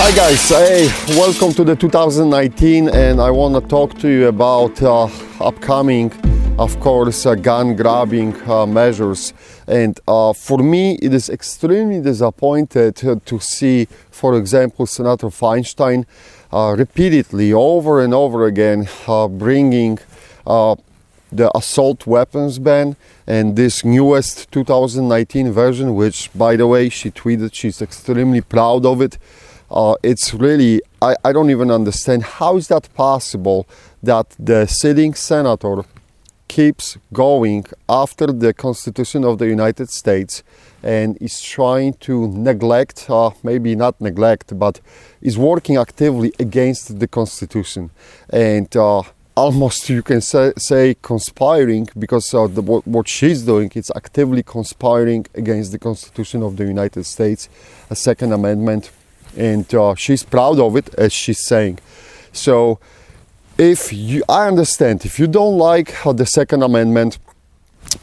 Hi guys, hey, welcome to the 2019, and I want to talk to you about upcoming, of course, gun grabbing measures. And for me, it is extremely disappointed to see, for example, Senator Feinstein repeatedly, over and over again, bringing the assault weapons ban and this newest 2019 version, which, by the way, she tweeted she's extremely proud of it. It's really, I don't even understand how is that possible that the sitting senator keeps going after the Constitution of the United States and is trying to neglect, maybe not neglect, but is working actively against the Constitution. And almost you can say conspiring, because what she's doing is actively conspiring against the Constitution of the United States, a Second Amendment. And she's proud of it, as she's saying. So I understand, if you don't like the Second Amendment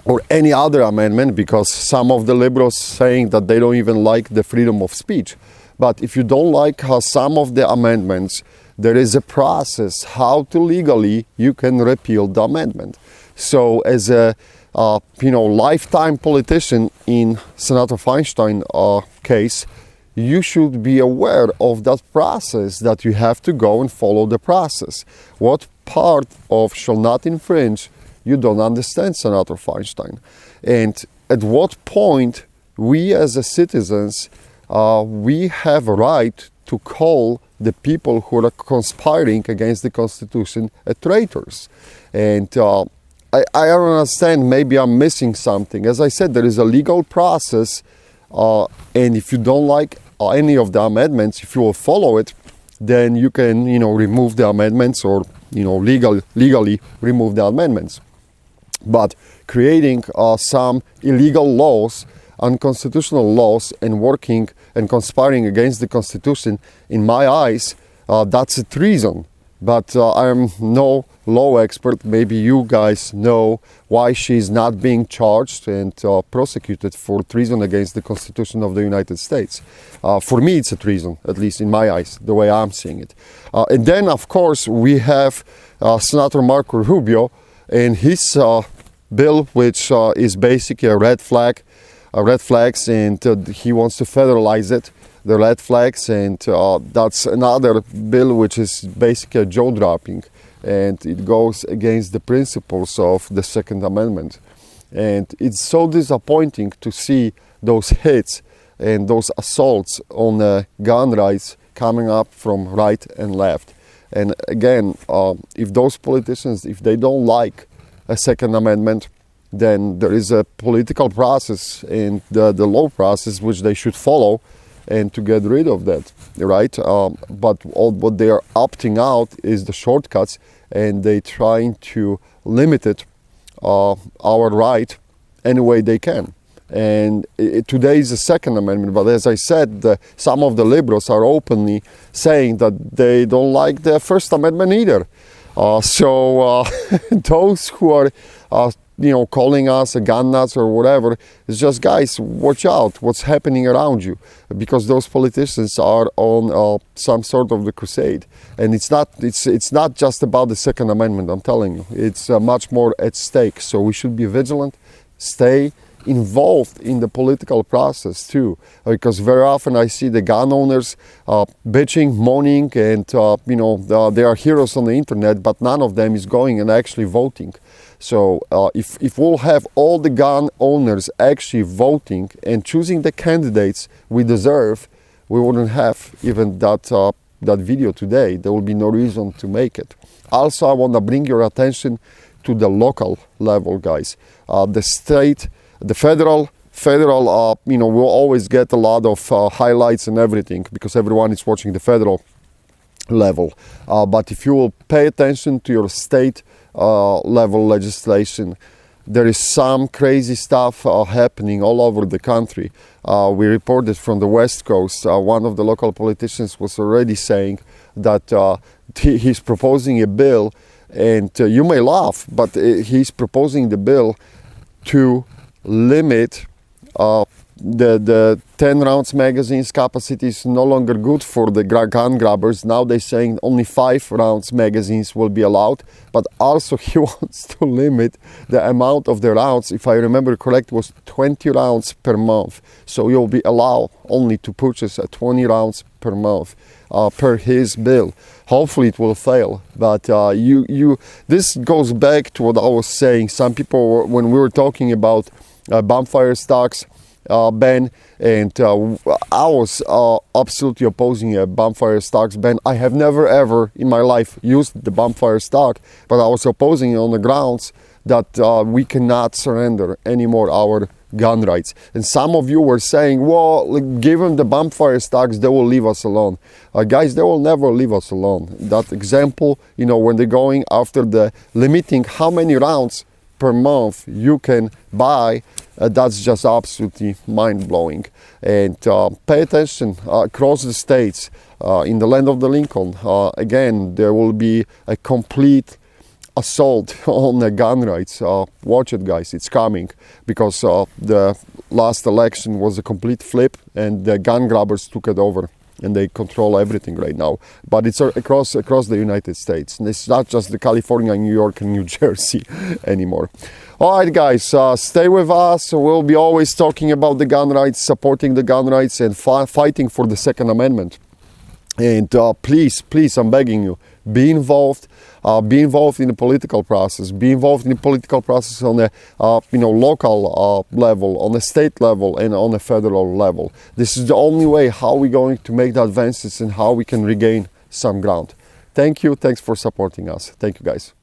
or any other amendment, because some of the liberals saying that they don't even like the freedom of speech, but if you don't like some of the amendments, there is a process how to legally you can repeal the amendment. So as a lifetime politician in Senator Feinstein case, you should be aware of that process, that you have to go and follow the process. What part of shall not infringe, you don't understand, Senator Feinstein. And at what point we as a citizens, we have a right to call the people who are conspiring against the Constitution traitors. And I don't understand, maybe I'm missing something. As I said, there is a legal process, and if you don't like any of the amendments, if you will follow it, then you can, remove the amendments, or, legally remove the amendments. But creating some illegal laws, unconstitutional laws, and working and conspiring against the Constitution, in my eyes, that's a treason. But I am no law expert. Maybe you guys know why she's not being charged and prosecuted for treason against the Constitution of the United States. For me, it's a treason, at least in my eyes, the way I'm seeing it. And then, of course, we have Senator Marco Rubio and his bill, which is basically a red flags, and he wants to federalize it, the red flags, and that's another bill which is basically a jaw dropping, and it goes against the principles of the Second Amendment. And it's so disappointing to see those hits and those assaults on gun rights coming up from right and left. And again, if those politicians, if they don't like a Second Amendment, then there is a political process and the law process which they should follow, and to get rid of that, right? But what they are opting out is the shortcuts, and they trying to limit it, our right, any way they can. And today is the Second Amendment, but as I said, some of the liberals are openly saying that they don't like the First Amendment either. So those who are calling us a gun nuts or whatever, it's just, guys, watch out what's happening around you, because those politicians are on some sort of the crusade. And it's not just about the Second Amendment, I'm telling you. It's much more at stake. So we should be vigilant, stay involved in the political process too, because very often I see the gun owners bitching, moaning, and they are heroes on the internet, but none of them is going and actually voting. So if we'll have all the gun owners actually voting and choosing the candidates we deserve, we wouldn't have even that video today. There will be no reason to make it. Also, I want to bring your attention to the local level, guys. The state, the federal, we'll always get a lot of highlights and everything, because everyone is watching the federal level. But if you will pay attention to your state level legislation, there is some crazy stuff happening all over the country. We reported from the West Coast, one of the local politicians was already saying that he's proposing a bill, and you may laugh, but he's proposing the bill to limit the 10 rounds magazines capacity is no longer good for the gun grabbers. Now they're saying only 5 rounds magazines will be allowed, but also he wants to limit the amount of the rounds. If I remember correct, was 20 rounds per month. So you'll be allowed only to purchase 20 rounds per month per his bill. Hopefully it will fail, but this goes back to what I was saying. Some people, when we were talking about bumpfire stocks ban, and I was absolutely opposing a bumpfire stocks ban. I have never ever in my life used the bumpfire stock, but I was opposing it on the grounds that we cannot surrender anymore our gun rights. And some of you were saying, well, given the bumpfire stocks, they will leave us alone. Guys, they will never leave us alone. That example, you know, when they're going after the limiting how many rounds per month you can buy, that's just absolutely mind-blowing. And pay attention across the states, in the land of the Lincoln, again, there will be a complete assault on the gun rights. Watch it, guys, it's coming, because the last election was a complete flip and the gun grabbers took it over and they control everything right now. But it's across the United States, and it's not just the California, New York and New Jersey anymore. All right, guys, stay with us. We'll be always talking about the gun rights, supporting the gun rights, and fighting for the Second Amendment. And please, I'm begging you, be involved in the political process. Be involved in the political process on the local level, on the state level, and on the federal level. This is the only way how we're going to make the advances and how we can regain some ground. Thank you. Thanks for supporting us. Thank you, guys.